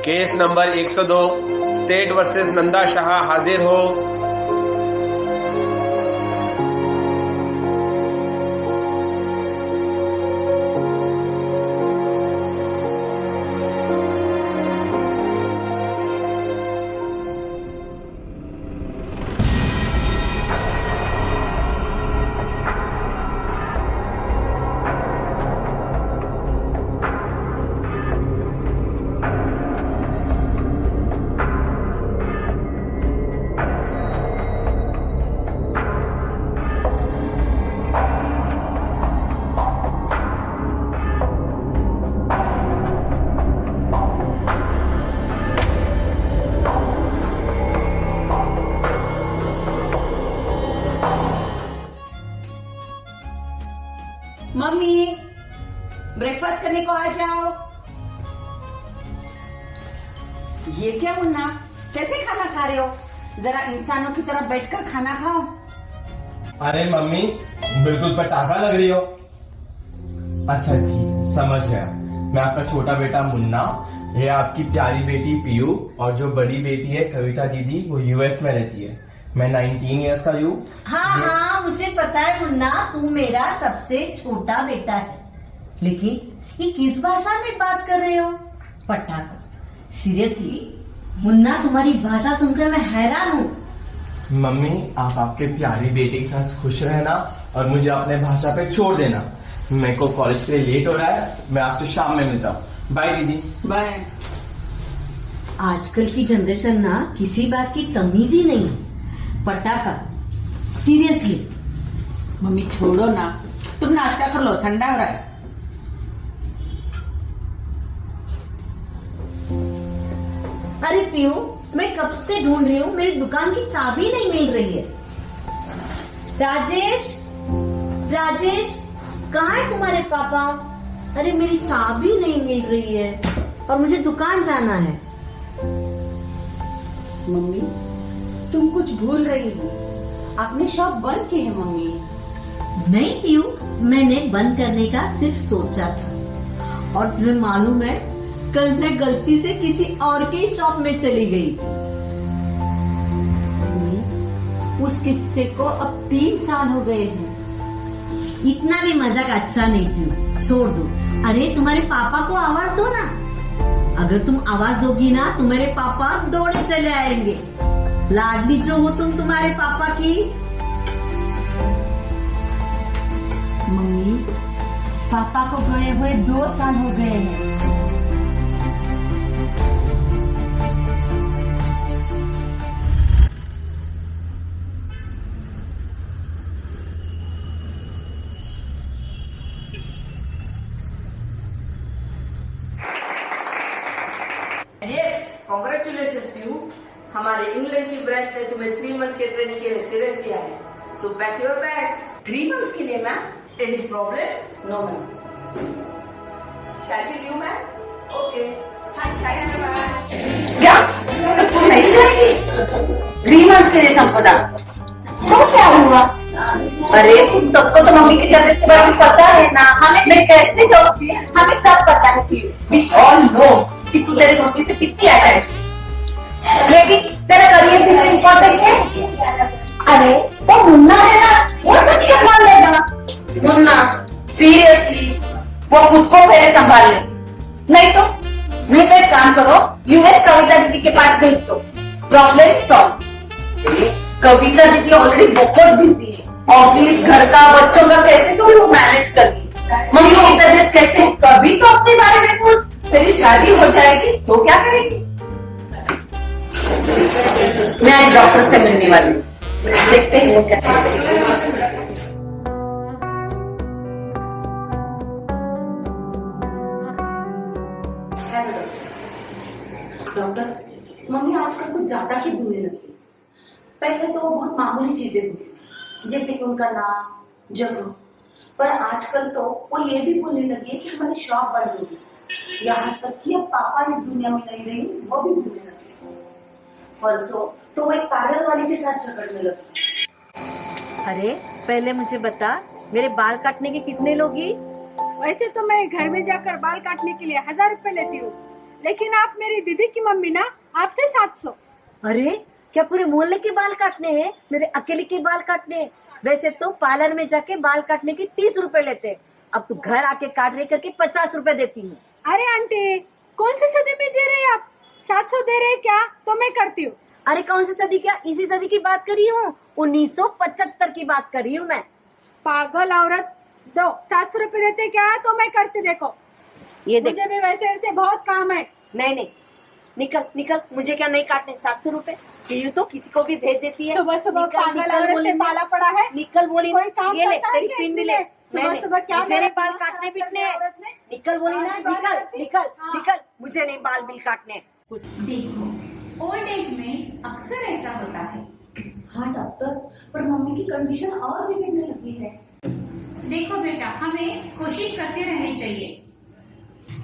Case number 102 state versus Nanda Shah हाजिर हो। Mummy breakfast करने को आ जाओ। ये क्या मुन्ना, कैसे खाना खा रहे हो? जरा इंसानों की तरह बैठकर खाना खाओ। अरे मम्मी बिल्कुल पटाखा लग रही हो। अच्छा ठीक समझ गया। मैं आपका छोटा बेटा मुन्ना, ये आपकी प्यारी बेटी पीयू और जो बड़ी बेटी है कविता दीदी वो यूएस में रहती है। मैं 19 इयर्स का हूँ। हाँ मुझे पता है मुन्ना, तू मेरा सबसे छोटा बेटा है। लेकिन ये किस भाषा में बात कर रहे हो? पटाखा? सीरियसली मुन्ना, तुम्हारी भाषा सुनकर मैं हैरान हूँ। मम्मी आप आपके प्यारी बेटे के साथ खुश रहना और मुझे अपने भाषा पे छोड़ देना। मेरे को कॉलेज के लिए लेट हो रहा है, मैं आपसे शाम में मिलता हूँ। बाय दीदी। बाय। आजकल की जनरेशन ना किसी बात की तमीज ही नहीं है। पटाखा? सीरियसली? मम्मी छोड़ो ना, तुम नाश्ता कर लो, ठंडा हो रहा है। अरे पीयू, मैं कब से ढूंढ रही हूँ, मेरी दुकान की चाबी नहीं मिल रही है। राजेश, राजेश कहाँ है तुम्हारे पापा? अरे मेरी चाबी नहीं मिल रही है और मुझे दुकान जाना है। मम्मी तुम कुछ भूल रही हो, आपने शॉप बंद की है मम्मी। नहीं पीयू, मैंने बंद करने का सिर्फ सोचा था और तुझे मालूम है कल मैं गलती से किसी और के शॉप में चली गई। मम्मी उस किस्से को अब 3 साल हो गए हैं। इतना भी मजाक अच्छा नहीं पीयू, छोड़ दो। अरे तुम्हारे पापा को आवाज दो ना। अगर तुम आवाज दोगी ना तो मेरे पापा दौड़े चले आएंगे। लाडली जो हो तुम तुम्हारे पापा की। मम्मी पापा को गए हुए 2 साल हो गए हैं। Congratulations to you. हमारे इंग्लैंड की ब्रांच ने तुम्हें 3 मंथ्स के ट्रेनिंग के लिए सिलेक्ट किया है। So pack your bags. 3 months के लिए ma'am? Any problem? No ma'am. Shall we leave ma'am? Okay thank you. क्या तुम नहीं जाएगी? 3 मंथ के लिए संपदा, तो क्या हुआ? अरे तुम सबको तो मम्मी की तबीयत के बारे में पता है ना। हमें मैं कैसे जाऊंगी? हमें सब पता है। वी ऑल नो कि तू तेरे मम्मी से कितनी अटैच, लेकिन तेरा करियर भी इम्पोर्टेंट है। अरे तो मुन्ना है ना, वो कुछ संभाल लेगा। मुन्ना सीरियसली वो खुद को पहले संभाल ले, नहीं तो एक काम करो, यूएस कविता दीदी के पास भेज दो, प्रॉब्लम सॉल्व। कविता दीदी ऑलरेडी बहुत बिजी है, ऑफिस घर का बच्चों का कैसे तो वो मैनेज करती। मम्मी की तबीयत कैसे? कभी तो अपने बारे में पूछ। तेरी शादी हो जाएगी तो क्या करेगी? मैं आज डॉक्टर से मिलने वाली हूँ, देखते हैं वो क्या डॉक्टर, मम्मी आजकल कुछ ज्यादा ही भूलने लगी। पहले तो बहुत मामूली चीजें भूलती, जैसे कि उनका नाम, जगह, पर आजकल तो वो ये भी भूलने लगी है कि हमारी शॉप बंद होगी। यहाँ तक कि अब पापा इस दुनिया में नहीं रही, वो भी भूलने लगे। परसों तो वो एक पार्लर वाली के साथ झगड़ने लगी। अरे पहले मुझे बता, मेरे बाल काटने के कितने लोगी? वैसे तो मैं घर में जाकर बाल काटने के लिए 1000 रुपए लेती हूँ, लेकिन आप मेरी दीदी की मम्मी ना, आपसे 700। अरे क्या पूरे मोहल्ले के बाल काटने हैं? मेरे अकेले के बाल काटने हैं? वैसे तो पार्लर में जाके बाल काटने के 30 रुपए लेते हैं, अब तो घर आके काट रहे करके 50 रुपए देती हूँ। अरे आंटी, कौन सी सदी में जी रहे हैं आप? 700 दे रहे हैं क्या? तो मैं करती हूँ। अरे कौन सी सदी, क्या इसी सदी की बात कर रही हूँ? 1975 की बात कर रही हूँ मैं। पागल औरत, दो 700 रुपए देते क्या? तो मैं करती, देखो ये देख, मुझे भी वैसे वैसे बहुत काम है। नहीं नहीं, निकल निकल, मुझे क्या नहीं काटने 700 रुपए? ये तो किसी को भी भेज देती है। सुबह सुबह निकल, पागल निकल औरत बोली से ना। पाला पड़ा है। निकल बोली ना। कोई काम ये ले, करता है तेरी क्या पिन भी इतने? ले। सुबह नहीं, सुबह क्या मुझे नहीं मेरा बाल दिमाग काटने खराब पीटने। कर दिया औरत ने? निकल बोली ना, हाँ, बाल निकल काटती? निकल हाँ। निकल, मुझे नहीं बाल बिल काटने। देखो, ओल्ड एज में अक्सर ऐसा होता है। हाँ डॉक्टर, पर मम्मी की कंडीशन और बिगड़ने लगी है। देखो बेटा, हमें कोशिश करते रहनी चाहिए।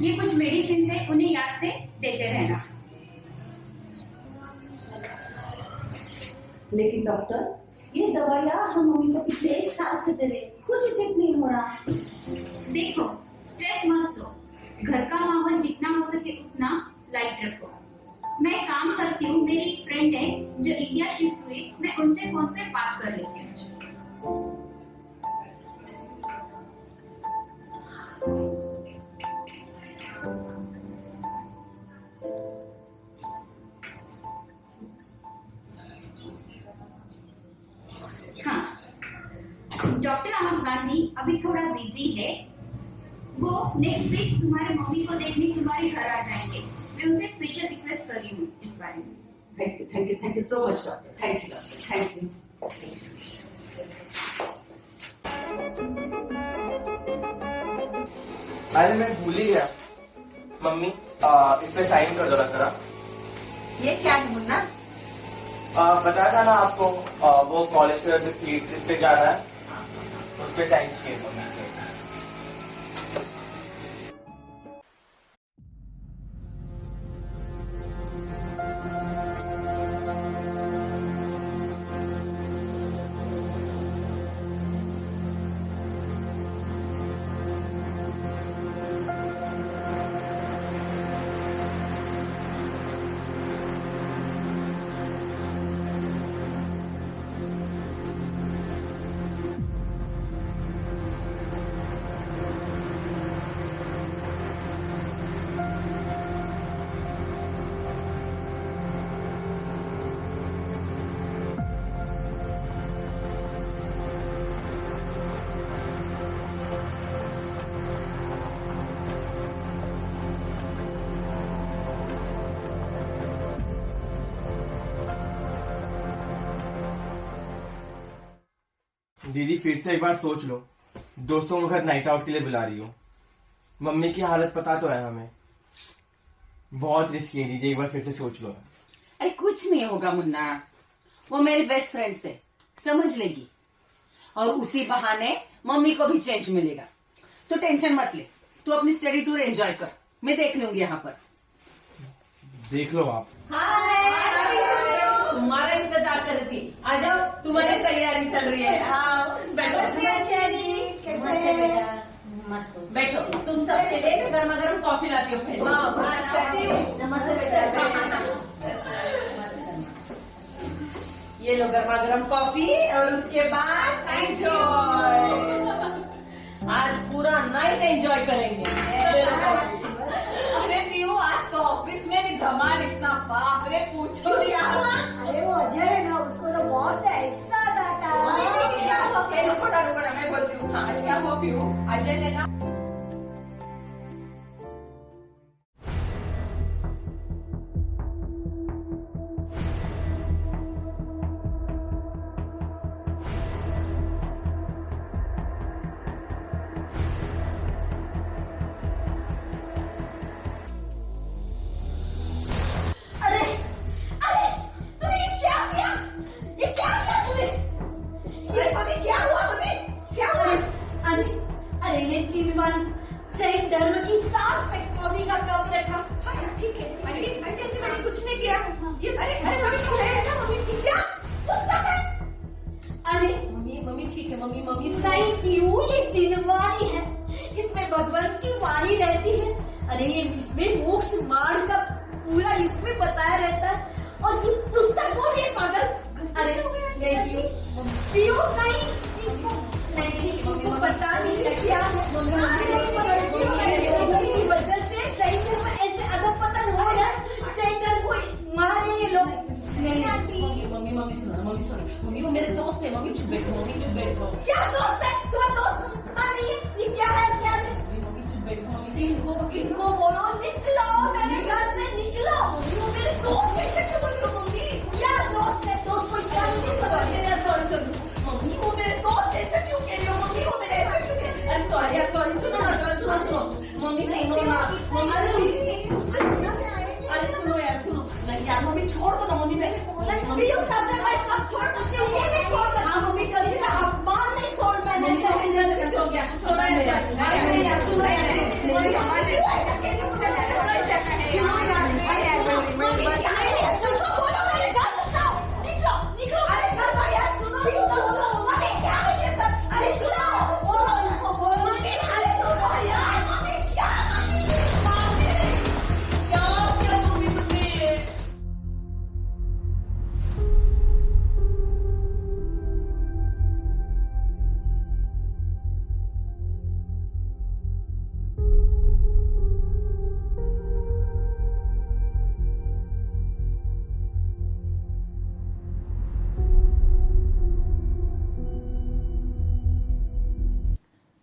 ये कुछ मेडिसिन है, उन्हें याद से देते रहना। लेकिन डॉक्टर, ये दवाइयाँ हम मम्मी को पिछले 1 साल से दे रहे, कुछ इफेक्ट नहीं हो रहा। देखो, स्ट्रेस मत लो, घर का माहौल जितना हो सके उतना लाइट रखो। मैं काम करती हूँ, मेरी एक फ्रेंड है जो इंडिया शिफ्ट हुई, मैं उनसे फोन पे बात कर लेती हूँ। हाँ, डॉक्टर अमर गांधी अभी थोड़ा बिजी है। वो नेक्स्ट वीक तुम्हारे मम्मी को देखने तुम्हारे घर आ जाएंगे। मैं उनसे स्पेशल रिक्वेस्ट कर रही हूँ इस बारे में। Thank you so much doctor. Thank you doctor, thank you. अरे मैं भूल ही गया, मम्मी इस पे साइन कर दो ना जरा। ये क्या है मुन्ना? बताया था ना आपको, वो कॉलेज की तरफ से फील्ड ट्रिप पे जाना है, उस पे साइन चाहिए मम्मी के। दीदी फिर से एक बार सोच लो, दोस्तों को घर नाइट आउट के लिए बुला रही हो। मम्मी की हालत पता तो है हमें, बहुत रिस्की है दीदी, एक बार फिर से सोच लो। अरे कुछ नहीं होगा मुन्ना, वो मेरी बेस्ट फ्रेंड से समझ लेगी और उसी बहाने मम्मी को भी चेंज मिलेगा। तो टेंशन मत ले, तू अपनी स्टडी टूर एंजॉय कर, मैं देख लूंगी यहाँ पर। देख लो आप। तुम्हारा इंतजार कर रही थी, आ जाओ, तुम्हारी तैयारी चल रही है। हाँ, बैठो। मस्त। बैठो, तुम सब के लिए गर्मा गर्म कॉफी लाती हो। नमस्ते बेटा। ये लो गर्मा गर्म कॉफी और उसके बाद एंजॉय। आज पूरा नाइट एंजॉय करेंगे। अरे पीयू, आज तो ऑफिस में भी धमाल इतना, बाप रे पूछो नहीं। अरे वो अजय है ना, उसको तो बॉस ने ऐसा डांटा। क्या हुआ? रुको ना, मैं बोलती हूँ। आज क्या हुआ पीयू? अजय ने ना चेन डरने की साथ में कॉफी का कप रखा। ठीक है, मैंने कुछ नहीं किया। ये अरे मम्मी ठीक है, गुस्सा है। अरे मम्मी ठीक है, मम्मी नहीं पीऊ, ये चिनवानी है, इसमें भगवान की वाणी रहती है। अरे इसमें मोक्ष मार्ग का पूरा इसमें बताया रहता है, और ये पुस्तक बोल ये पागल। अरे नहीं पियो नहीं, इनको पता नहीं है क्या की वजह से चैतर में ऐसे अदब पतन हो रहा है। चैतर को मारे ये लोग। मम्मी सुनो, मम्मी वो मेरे दोस्त है। मम्मी चुप बैठो। क्या दोस्त है तुम्हारा? दोस्त पता नहीं है ये क्या है क्या नहीं। मम्मी चुप बैठो। इनको बोलो निकलो मेरे घर से, निकलो। वो मेरे दोस्त है, कैसे बोल रही हो मम्मी? क्या दोस्त है? दोस्त को क्या नहीं समझ में आया? सॉरी मम्मी वो मेरे दोस्त ऐसे क्यों कह रही हो? मम्मी वो मेरे ऐसे क्यों कह रही हो? अरे सॉरी सुनो ना, सुनो मम्मी सुनो ना। अरे सुनो यार, सुनो नहीं यार, मम्मी छोड़ दो ना। मम्मी मैंने बोला मम्मी लोग सब मैं सब छोड़ सकती हूँ, ये नहीं छोड़ सकती। हाँ मम्मी कल से अपमान नहीं छोड़ मैंने। कैसे हो गया? सुनो यार, सुनो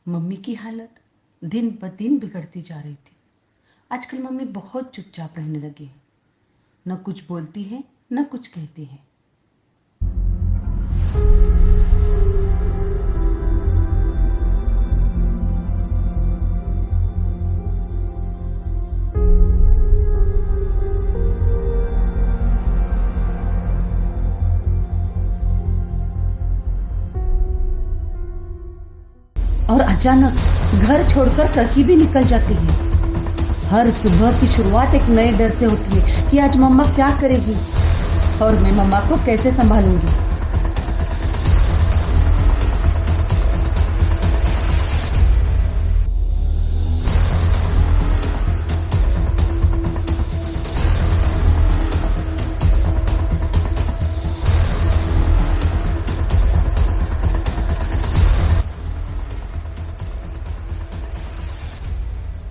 मम्मी की हालत दिन ब दिन बिगड़ती जा रही थी। आजकल मम्मी बहुत चुपचाप रहने लगी है, न कुछ बोलती है न कुछ कहती है। और अचानक घर छोड़कर कहीं भी निकल जाती है। हर सुबह की शुरुआत एक नए डर से होती है कि आज मम्मा क्या करेगी और मैं मम्मा को कैसे संभालूंगी।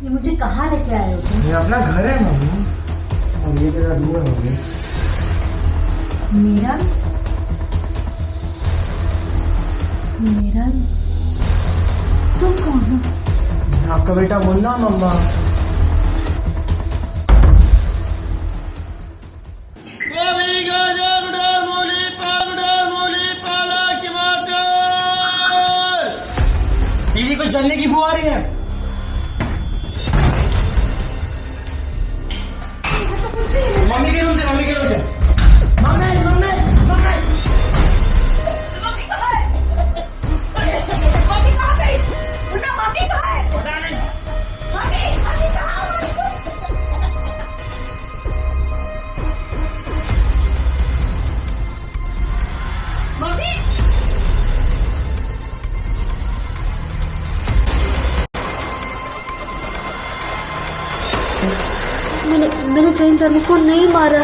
ये मुझे कहाँ लेके आए हो तुम? ये अपना घर है मम्मी, और ये तेरा रूम है मम्मी। मेरा तुम कौन हो? आपका बेटा मुन्ना मम्मा। दीदी को जलने की बू आ रही है। मम्मी के रूम से मम्मी कहाँ है? मम्मी कहाँ गई? मुन्ना मम्मी कहाँ है? मम्मी कहाँ? मम्मी मैंने जैन धर्म को नहीं मारा।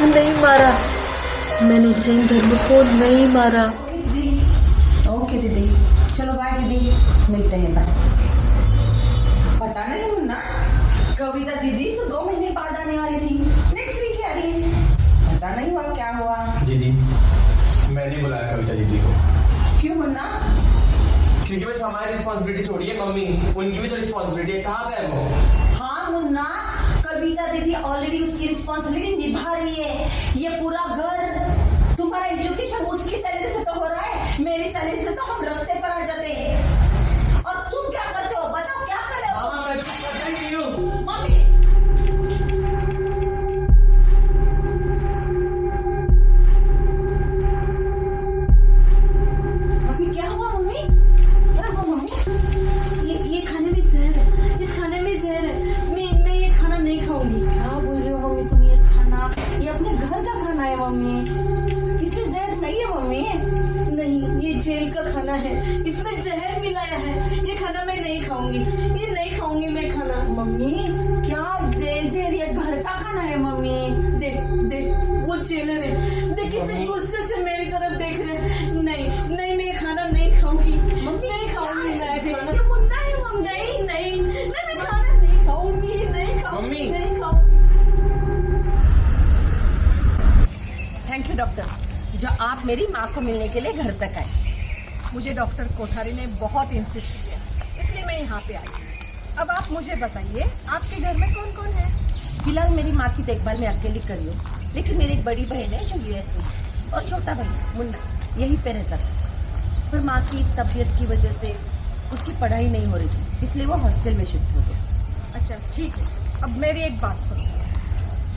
मैंने जैन धर्म को नहीं मारा। ओके दीदी, चलो बाय दीदी, मिलते हैं, बाय। पता नहीं मुन्ना, कविता दीदी तो 2 महीने बाद आने वाली थी, नेक्स्ट वीक आ रही है। पता नहीं हुआ क्या हुआ। दीदी मैंने बुलाया कविता दीदी को। क्यों मुन्ना? क्योंकि बस हमारी रिस्पॉन्सिबिलिटी थोड़ी है मम्मी, उनकी भी तो रिस्पॉन्सिबिलिटी है। कहाँ गए वो? हाँ मुन्ना, कविता दीदी ऑलरेडी उसकी रिस्पॉन्सिबिलिटी निभा रही है। ये पूरा घर, तुम्हारा एजुकेशन उसकी सैलरी से तो हो रहा है, मेरी सैलरी से तो हम रास्ते पर आ जाते हैं। और तुम क्या करते हो बताओ, क्या कर रहे हो? मैं कुछ करता ही नहीं हूँ मम्मी क्या हुआ मम्मी? क्या हुआ मम्मी? ये खाने में जहर है, इस खाने में जहर है। मैं ये खाना नहीं खाऊंगी। क्या बोल रहे हो मम्मी तुम? ये खाना, ये अपने घर का खाना है मम्मी, इसमें जहर नहीं है मम्मी। नहीं, ये जेल का खाना है, इसमें जहर मिलाया है। ये खाना मैं नहीं खाऊंगी, ये नहीं खाऊंगी मैं खाना। मम्मी क्या जेलर है। देखिए कितने गुस्से से मेरी तरफ देख रहे हैं। नहीं नहीं, मैं ये खाना नहीं खाऊंगी, नहीं खाऊंगी मैं ऐसे खाना। मुन्ना है मम्मी, नहीं नहीं नहीं, मैं खाना नहीं खाऊंगी, नहीं खाऊंगी, मम्मी। नहीं खाऊंगी। थैंक यू डॉक्टर, जो आप मेरी माँ को मिलने के लिए घर तक आए। मुझे डॉक्टर कोठारी ने बहुत इंसिस्ट किया, इसलिए मैं यहाँ पे आई। अब आप मुझे बताइए, आपके घर में कौन कौन है? फिलहाल मेरी माँ की देखभाल मैं अकेली कर रही हूँ, लेकिन मेरी एक बड़ी बहन है जो यूएस में है और छोटा भाई मुन्ना यहीं पे रहता था। पर माँ की इस तबीयत की वजह से उसकी पढ़ाई नहीं हो रही थी, इसलिए वो हॉस्टल में शिफ्ट हो गया। अच्छा ठीक है, अब मेरी एक बात सुनो।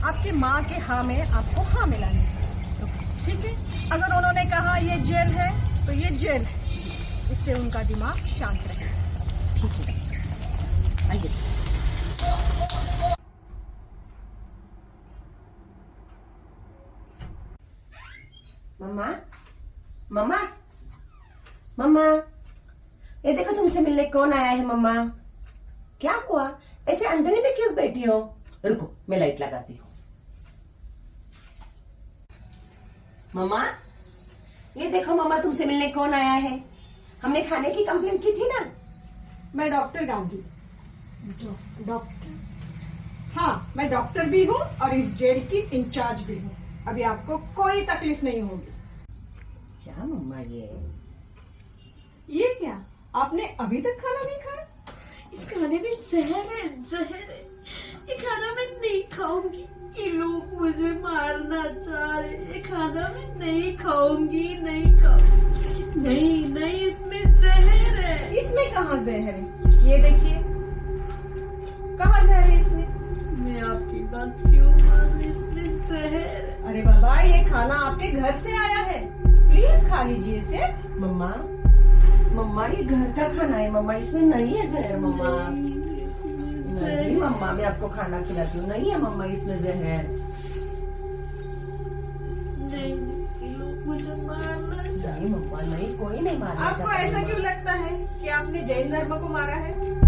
आपकी माँ के हाँ में आपको हाँ मिलानी है, तो ठीक है। अगर उन्होंने कहा ये जेल है तो ये जेल है, इससे उनका दिमाग शांत रहेगा। ठीक है, आइए। मम्मा मम्मा मम्मा, ये देखो तुमसे मिलने कौन आया है। मम्मा क्या हुआ, ऐसे अंधेरे में क्यों बैठी हो? रुको मैं लाइट लगाती हूँ। मम्मा ये देखो मम्मा, तुमसे मिलने कौन आया है। हमने खाने की कंप्लेंट की थी ना। मैं डॉक्टर गांधी। डॉक्टर? हाँ, मैं डॉक्टर भी हूँ और इस जेल की इंचार्ज भी हूँ। अभी आपको कोई तकलीफ नहीं होगी। क्या मम्मा ये क्या, आपने अभी तक खाना नहीं खाया? इस खाने में जहर है, जहर है। ये खाना मैं नहीं खाऊंगी, ये लोग मुझे मारना चाह रहे। ये खाना मैं नहीं खाऊंगी, नहीं खाऊंगी, नहीं नहीं, इसमें जहर है। इसमें कहाँ जहर है? ये देखिए, कहाँ जहर है इसमें? मैं आपकी बात क्यों मानूं, इसमें जहर है। अरे बाबा, ये खाना आपके घर से आया है, प्लीज खा लीजिए इसे। मम्मा मम्मा ये घर का खाना है मम्मा, इसमें नहीं है जहर। मम्मा नहीं मम्मा, मैं आपको खाना खिलाती हूँ। नहीं है मम्मा इसमें जहर। नहीं, ये लोग मुझे मारना चाह नहीं मम्मा, नहीं, कोई नहीं मारना आपको चाहता ऐसा मम्मा। क्यों लगता है कि आपने जैन धर्म को मारा है?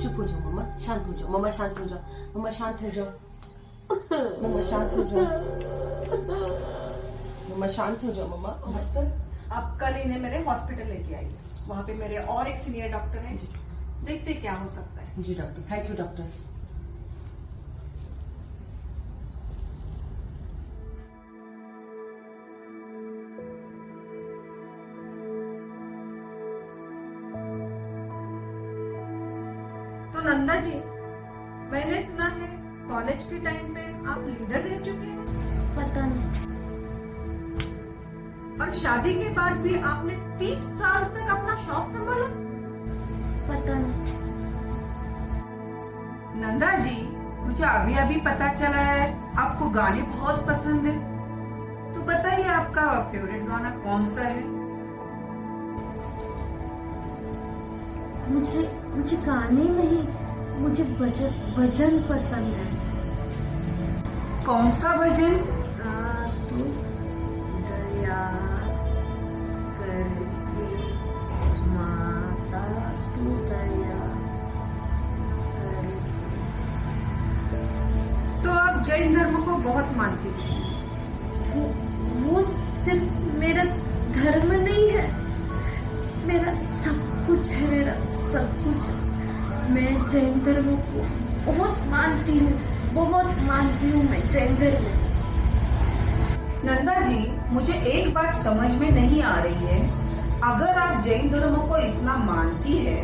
चुप हो जाओ मम्मा, शांत हो जाओ मम्मा, शांत हो जाओ मम्मा, शांत हो जाओ मम्मा, शांत हो जाओ मम्मा, शांत हो जाओ मम्मा। अब कल इन्हें मेरे हॉस्पिटल लेके आइए, वहाँ पे मेरे और एक सीनियर डॉक्टर हैं, देखते क्या हो सकता है। जी डॉक्टर, थैंक यू डॉक्टर। तो नंदा जी, मैंने सुना है कॉलेज के टाइम पे आप लीडर रह चुके हैं, पता नहीं। और शादी के बाद भी आपने 30 साल तक अपना शौक संभाला। पता नहीं। नंदा जी, मुझे अभी अभी पता चला है आपको गाने बहुत पसंद है, तो बताइए आपका फेवरेट गाना कौन सा है? मुझे गाने नहीं, मुझे भजन पसंद है। कौन सा भजन? तू दया करके माता, तू दया करके। तो आप जैन धर्म को बहुत मानती हैं। वो सिर्फ मेरा धर्म नहीं है, मेरा सब कुछ है, मेरा सब कुछ। मैं जैन धर्म को बहुत मानती हूँ, बहुत मानती हूँ मैं जैन धर्म को। नंदा जी, मुझे एक बात समझ में नहीं आ रही है। अगर आप जैन धर्म को इतना मानती है,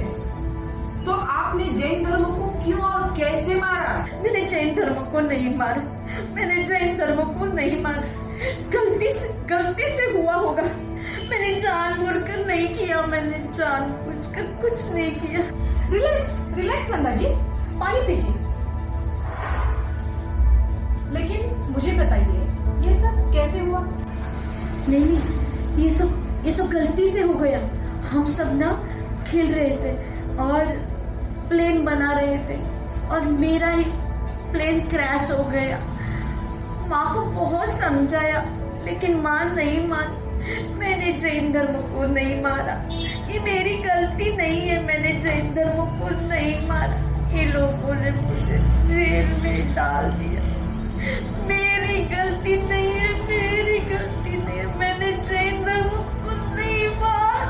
तो आपने जैन धर्म को क्यों और कैसे मारा? मैंने जैन धर्म को नहीं मारा, मैंने जैन धर्म को नहीं मारा। गलती से हुआ होगा। मैंने जानबूझकर नहीं किया, मैंने जानबूझकर कुछ नहीं किया। रिलैक्स रिलैक्स नंदा जी, पानी पीजिए। लेकिन मुझे बताइए ये सब कैसे हुआ? नहीं, ये सब गलती से हो गया। हम सब ना खेल रहे थे और प्लेन बना रहे थे और मेरा ही प्लेन क्रैश हो गया। माँ को बहुत समझाया लेकिन माँ नहीं मानी। मैंने जैन धर्म को नहीं मारा, ये मेरी गलती नहीं है। मैंने जैन धर्म को नहीं मारा, ये लोगों ने मुझे जेल में डाल दिया। मेरी गलती नहीं है, मेरी गलती नहीं है। मैंने जैन धर्म को नहीं मारा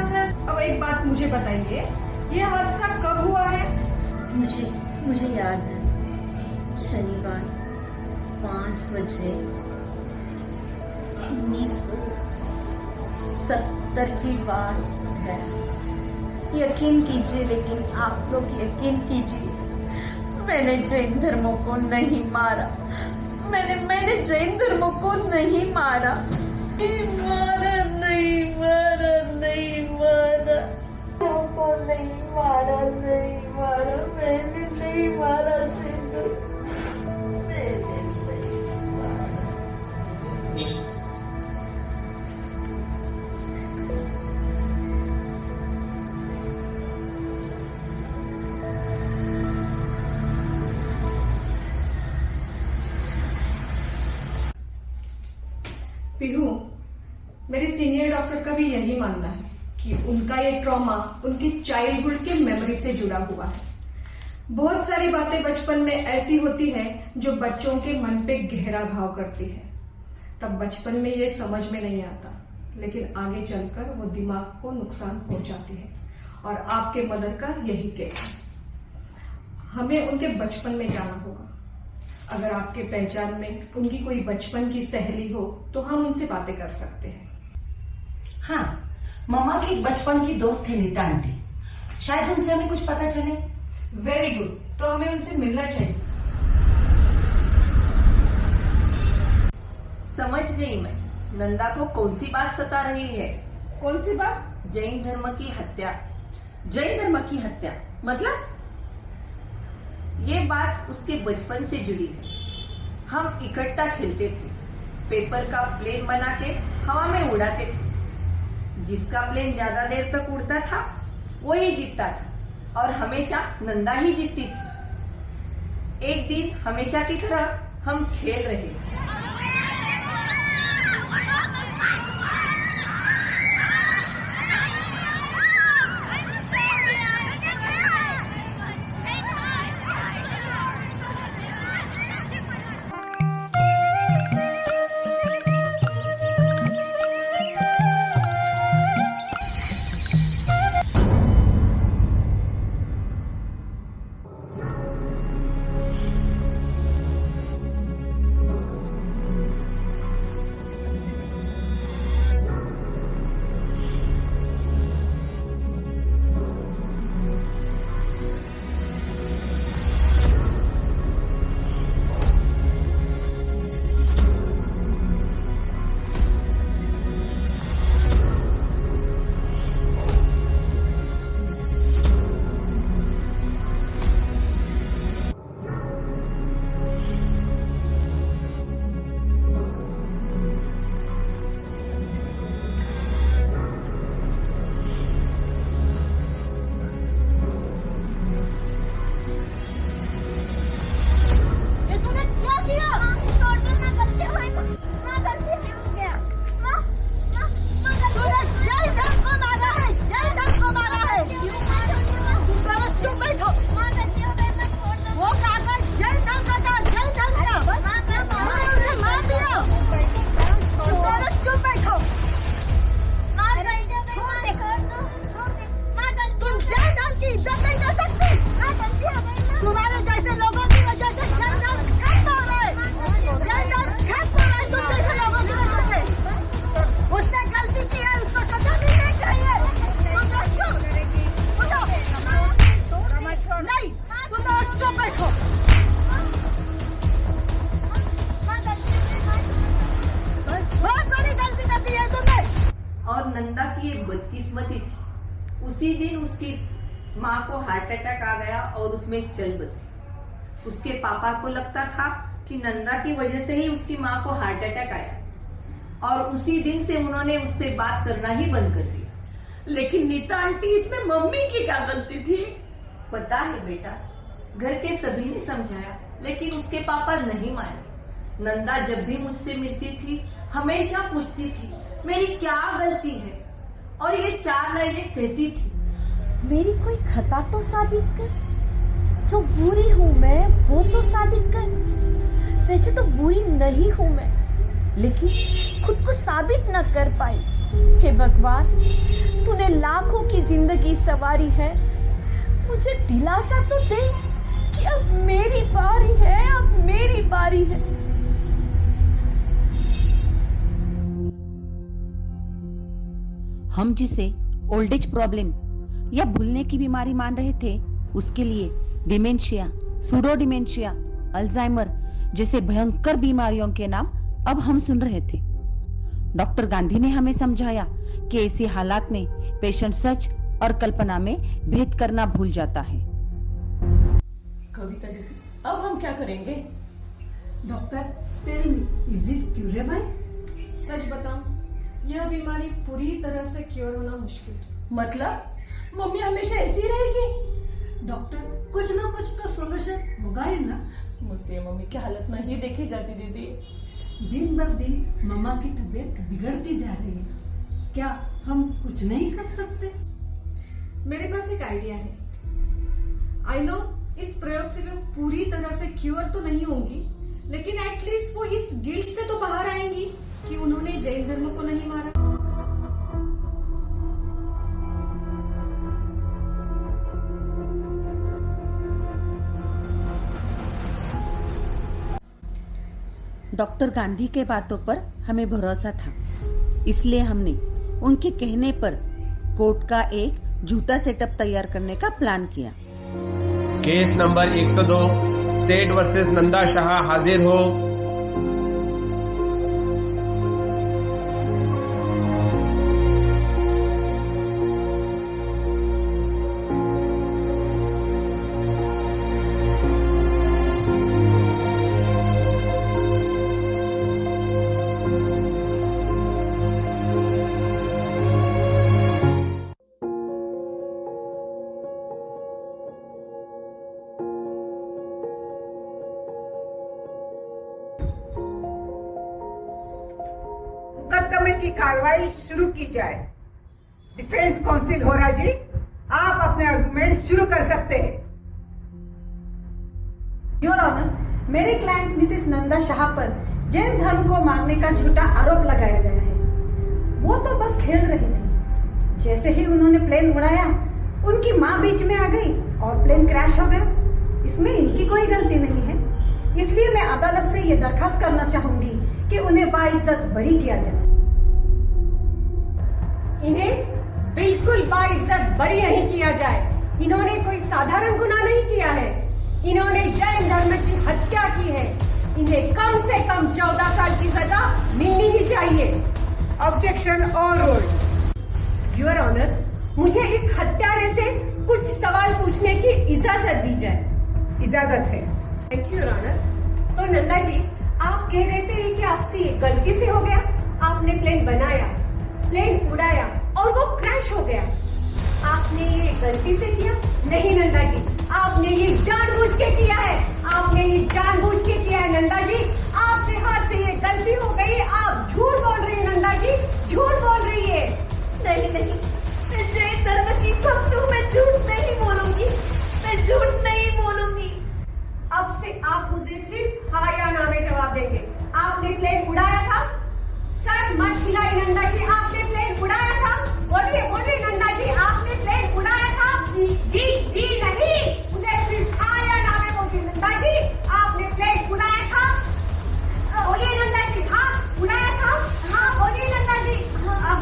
मैं। अब एक बात मुझे बताइए, ये हादसा कब हुआ है? मुझे याद है, शनिवार 5 बजे 1970 की बात है। यकीन कीजिए, लेकिन आप लोग यकीन कीजिए, मैंने जैन धर्म को नहीं मारा। मैंने जैन धर्म को नहीं मारा। नहीं मारा, मैंने नहीं मारा जैन धर्म, मैंने नहीं मारा। पिहू, मेरे सीनियर डॉक्टर का भी यही मानना है कि उनका ये ट्रॉमा उनकी चाइल्डहुड के मेमोरी से जुड़ा हुआ है। बहुत सारी बातें बचपन में ऐसी होती हैं जो बच्चों के मन पे गहरा घाव करती है। तब बचपन में ये समझ में नहीं आता, लेकिन आगे चलकर वो दिमाग को नुकसान पहुंचाती है। और आपके मदर का यही केस है। हमें उनके बचपन में जाना होगा। अगर आपके पहचान में उनकी कोई बचपन की सहेली हो तो हम उनसे बातें कर सकते हैं। हाँ, मम्मा की बचपन की दोस्त है नीता आंटी, शायद उनसे हमें कुछ पता चले। वेरी गुड, तो हमें उनसे मिलना चाहिए। समझ गई मैं, नंदा को कौन सी बात सता रही है? कौन सी बात? जैन धर्म की हत्या। जैन धर्म की हत्या मतलब? ये बात उसके बचपन से जुड़ी है। हम इकट्ठा खेलते थे, पेपर का प्लेन बना के हवा में उड़ाते थे। जिसका प्लेन ज्यादा देर तक उड़ता था वो ही जीतता था और हमेशा नंदा ही जीतती थी। एक दिन हमेशा की तरह हम खेल रहे थे। नंदा की ये बदकिस्मती थी। उसी दिन उसकी माँ को हार्ट अटैक आ गया और उसमें चल बसी। उसके पापा को लगता था कि नंदा की वजह से ही उसकी माँ को हार्ट अटैक आया और उसी दिन से उन्होंने उससे बात करना ही बंद कर दिया। लेकिन नीता आंटी, इसमें मम्मी की क्या गलती थी? पता है बेटा, घर के सभी ने समझाया लेकिन उसके पापा नहीं माने। नंदा जब भी मुझसे मिलती थी हमेशा पूछती थी मेरी क्या गलती है, और ये 4 लाइनें कहती थी, मेरी कोई खता तो साबित कर, जो बुरी हूँ मैं वो तो साबित कर। वैसे तो बुरी नहीं हूँ मैं, लेकिन खुद को साबित न कर पाई। हे भगवान, तूने लाखों की जिंदगी सवारी है, मुझे दिलासा तो दे कि अब मेरी बारी है, अब मेरी बारी है। हम जिसे ओल्ड एज प्रॉब्लम या भूलने की बीमारी मान रहे थे, उसके लिए डिमेंशिया, सूडो डिमेंशिया, अल्जाइमर जैसे भयंकर बीमारियों के नाम अब हम सुन रहे थे। डॉक्टर गांधी ने हमें समझाया कि ऐसी हालात में पेशेंट सच और कल्पना में भेद करना भूल जाता है। कविता दीदी, अब हम क्या करेंगे? Doctor, tell me, is it curable? सच बताऊं, यह बीमारी पूरी तरह से क्योर होना मुश्किल। मतलब मम्मी हमेशा ऐसी रहेगी? डॉक्टर, कुछ ना कुछ तो सोल्यूशन होगा ही ना। मुझसे मम्मी की हालत नहीं देखी जाती दीदी। दिन ब दिन मम्मा की तबीयत बिगड़ती जा रही है, क्या हम कुछ नहीं कर सकते? मेरे पास एक आइडिया है। आई नो इस प्रयोग से वो पूरी तरह से क्योर तो नहीं होंगी, लेकिन एटलीस्ट वो इस गिल्ट से तो बाहर आएंगी कि उन्होंने जैन धर्म को नहीं मारा। डॉक्टर गांधी के बातों पर हमें भरोसा था, इसलिए हमने उनके कहने पर कोर्ट का एक झूठा सेटअप तैयार करने का प्लान किया। Case number 102 state versus Nanda Shah हाजिर हो। मुकदमे की कार्रवाई शुरू की जाए। डिफेंस काउंसिल होरा जी, आप अपने आर्गुमेंट शुरू कर सकते हैं। योर ऑनर, मेरे क्लाइंट मिसेस नंदा शाह पर जैन धर्म को मारने का झूठा आरोप लगाया गया है। वो तो बस खेल रही थी, जैसे ही उन्होंने प्लेन उड़ाया उनकी माँ बीच में आ गई और प्लेन क्रैश हो गया। इसमें इनकी कोई गलती नहीं है, इसलिए मैं अदालत से ये दरखास्त करना चाहूंगी कि उन्हें बाइज्जत बरी किया जाए। इन्हें बिल्कुल बाइज्जत बरी नहीं किया जाए। इन्होंने कोई साधारण गुनाह नहीं किया है, इन्होंने जैन धर्म की हत्या की है। इन्हें कम से कम 14 साल की सजा मिलनी ही चाहिए। Objection overruled. योर ऑनर, मुझे इस हत्यारे से कुछ सवाल पूछने की इजाजत दी जाए। इजाजत है। Thank you your honour. तो नंदा जी, आप कह रहे थे कि आपसे ये गलती से हो गया, आपने प्लेन बनाया, प्लेन उड़ाया और वो क्रैश हो गया। आपने ये गलती से किया? नहीं नंदा जी, आपने ये जानबूझ के किया है। आपने ये जानबूझ के किया है नंदा जी। आपके हाथ से ये गलती हो गई। आप झूठ बोल रही है नंदा जी, झूठ बोल रही है। नहीं नहीं, मैं जैन धर्म की भक्त हूँ, मैं झूठ नहीं बोलूंगी, मैं झूठ नहीं बोलूंगी। अब से आप मुझे सिर्फ हाँ या ना में जवाब देंगे। आपने प्लेन उड़ाया था? सर मत खिलाई नंदा जी, आपने प्लेन उड़ाया था? बोलिए बोलिए नंदा जी, आपने प्लेन उड़ाया था? जी जी जी नहीं, मुझे सिर्फ हाँ या ना में बोलिए नंदा जी, आपने प्लेन उड़ाया था? बोलिए नंदा जी, हाँ उड़ाया था? हाँ बोलिए नंदा जी। हाँ,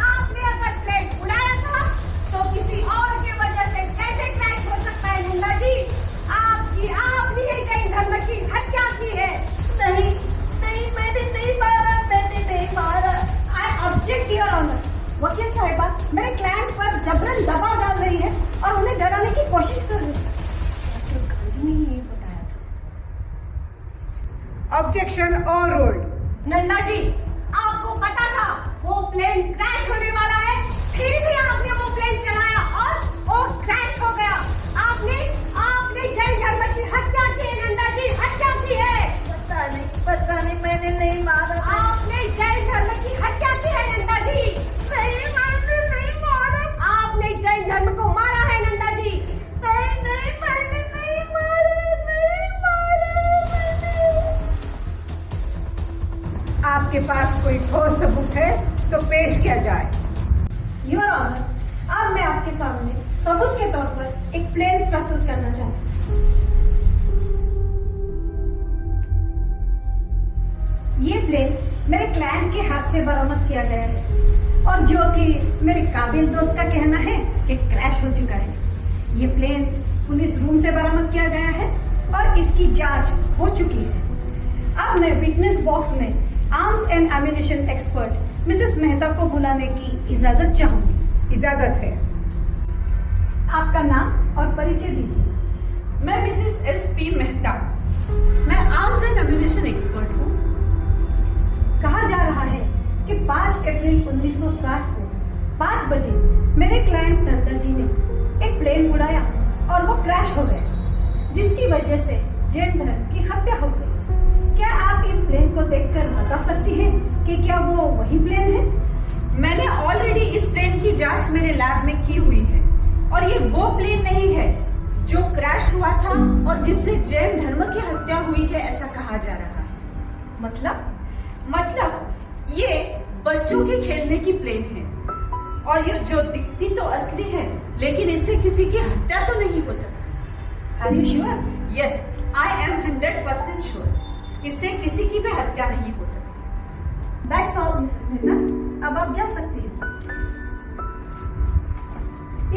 आपने अगर प्लेन उड़ाया था तो किसी और की वजह से कैसे क्रैश हो सकता है objection over ruled. Nanda ji, आपको पता था वो प्लेन क्रैश होने वाला है, फिर भी आपने वो प्लेन चलाया और वो क्रैश हो गया। आपने जैन धर्म की हत्या की है नंदा जी, हत्या की है। पता नहीं मैंने नहीं मारा। आपने जैन धर्म की हत्या की है नंदा जी। नहीं मारा। आपने जैन धर्म को मारा है नंदा जी। नहीं मैंने नहीं मारा। आपके पास कोई ठोस सबूत है तो पेश किया जाए। योर ऑनर, आज मैं आपके सामने सबूत के तौर पर एक प्लेन प्रस्तुत करना चाहती हूँ। ये प्लेन मेरे क्लाइंट के हाथ से बरामद किया गया है और जो कि मेरे काबिल दोस्त का कहना है कि क्रैश हो चुका है। ये प्लेन पुलिस रूम से बरामद किया गया है और इसकी जांच हो चुकी है। अब मैं विटनेस बॉक्स में arms and ammunition expert Mrs Mehta को बुलाने की इजाजत चाहूंगी। इजाजत है। आपका नाम और परिचय दीजिए। मैं मिसेस SP मेहता, मैं आर्म्स एंड एम्यूनिशन एक्सपर्ट हूँ। कहा जा रहा है कि 5 अप्रैल 1960 को 5 बजे मेरे क्लाइंट नंदा जी ने एक प्लेन उड़ाया और वो क्रैश हो गया, जिसकी वजह से जैन धर्म की हत्या हो गई। क्या आप इस प्लेन को देखकर बता सकती हैं कि क्या वो वही प्लेन है? मैंने ऑलरेडी इस प्लेन की जांच मेरे लैब में की हुई है और ये वो प्लेन नहीं है जो क्रैश हुआ था और जिससे जैन धर्म की हत्या हुई है, ऐसा कहा जा रहा है। मतलब ये बच्चों के खेलने की प्लेन है और ये जो दिखती तो असली है, लेकिन इससे किसी की हत्या तो नहीं हो सकती। Are you sure? Yes, I am 100% sure. इससे किसी की भी हत्या नहीं हो सकती। That's all, Mrs Mehta. अब आप जा सकती हैं।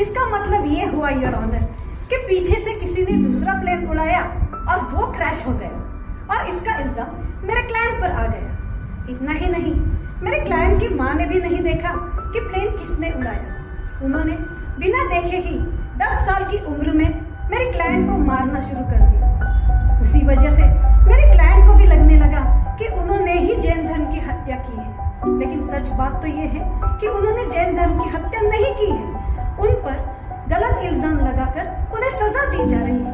इसका मतलब ये हुआ योर ऑनर कि पीछे से किसी ने दूसरा प्लेन उड़ाया और वो क्रैश हो गया और इसका इल्जाम मेरे क्लाइंट पर आ गया। इतना ही नहीं, मेरे क्लाइंट की माँ ने भी नहीं देखा कि प्लेन किसने उड़ाया। उन्होंने बिना देखे ही 10 साल की उम्र में मेरे क्लाइंट को मारना शुरू कर दिया। उसी वजह से मेरे क्लाइंट को भी लगने लगा कि उन्होंने ही जैन धर्म की हत्या की है, लेकिन सच बात तो ये है कि उन्होंने जैन धर्म की हत्या नहीं की है। उन पर गलत इल्जाम लगाकर उन्हें सजा दी जा रही है।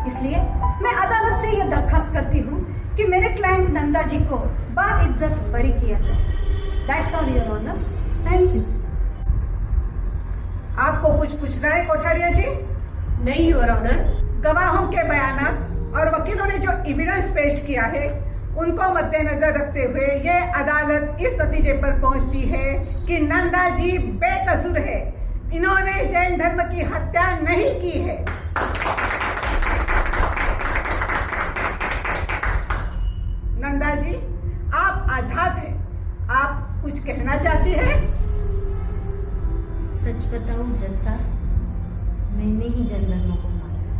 इसलिए मैं अदालत से यह दरखास्त करती हूँ कि मेरे क्लाइंट नंदा जी को बाइज्जत बरी किया जाए। That's all your honour. Thank you. आपको कुछ पूछना है कोठारिया जी? नहीं योर ऑनर। गवाहों के बयान और वकीलों ने जो एविडेंस पेश किया है उनको मद्देनजर रखते हुए ये अदालत इस नतीजे पर पहुंचती है कि नंदा जी बेकसूर है। इन्होंने जैन धर्म की हत्या नहीं की है। नंदा जी, आप आजाद हैं। आप कुछ कहना चाहती हैं? सच बताऊं जज साहब, मैंने ही जैन धर्मों को मारा है।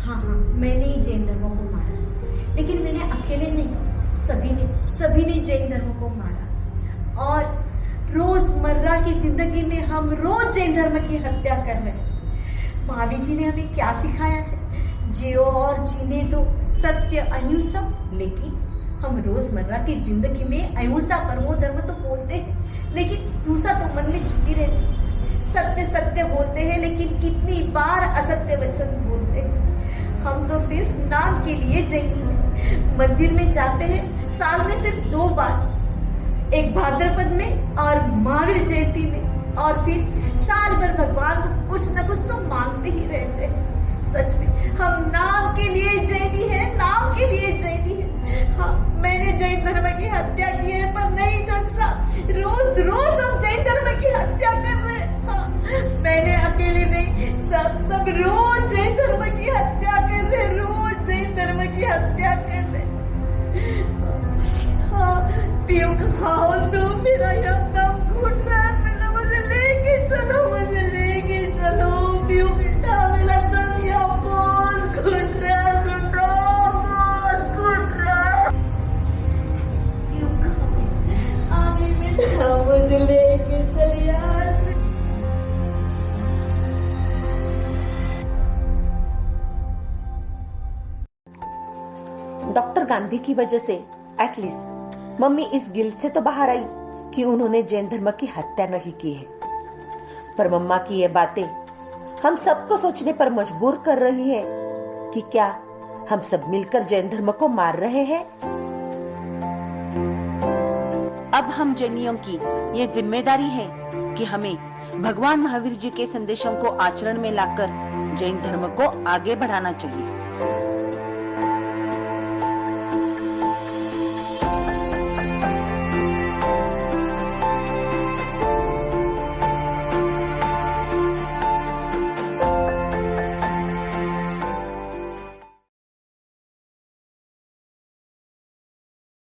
हाँ, मैंने ही जैन धर्मों को मारा है, लेकिन मैंने अकेले नहीं, सभी ने जैन धर्मों को मारा। और रोजमर्रा की जिंदगी में हम रोज जैन धर्म की हत्या कर रहे हैं। महावीर जी ने हमें क्या सिखाया है? जियो और जीने दो, सत्य अहिंसा। लेकिन हम रोजमर्रा की जिंदगी में अहिंसा परमो धर्म तो बोलते हैं, लेकिन हिंसा तो मन में छुपी रहती है। सत्य सत्य बोलते हैं, लेकिन कितनी बार असत्य वचन बोलते हैं। हम तो सिर्फ नाम के लिए जैनी हैं। मंदिर में जाते हैं साल में सिर्फ 2 बार, एक भाद्रपद में और महावीर जयंती में, और फिर साल भर भगवान को कुछ न कुछ तो मांगते ही रहते हैं। सच में हम नाम के लिए जैनी है, नाम के लिए जैनी है। हाँ, मैंने जैन धर्म की हत्या की है, पर नहीं जज साहब, रोज रोज हम जैन धर्म की हत्या कर रहे हैं। हाँ, मैंने अकेले नहीं, सब रोज जैन धर्म की हत्या कर रहे, रोज जैन धर्म की हत्या कर रहे। हाँ, पियो खाओ तो मेरा यहाँ दम घुट रहा है। मुझे लेके चलो पियो बेटा, मेरा दम यहाँ बहुत घुट रहा है बेटा, बहुत घुट रहा है। पियो खाओ, आगे बेटा मुझे लेके चल यार। डॉक्टर गांधी की वजह से एटलीस्ट मम्मी इस गिल्ट से तो बाहर आई कि उन्होंने जैन धर्म की हत्या नहीं की है। पर मम्मा की ये बातें हम सबको सोचने पर मजबूर कर रही है कि क्या हम सब मिलकर जैन धर्म को मार रहे हैं। अब हम जैनियों की ये जिम्मेदारी है कि हमें भगवान महावीर जी के संदेशों को आचरण में लाकर जैन धर्म को आगे बढ़ाना चाहिए।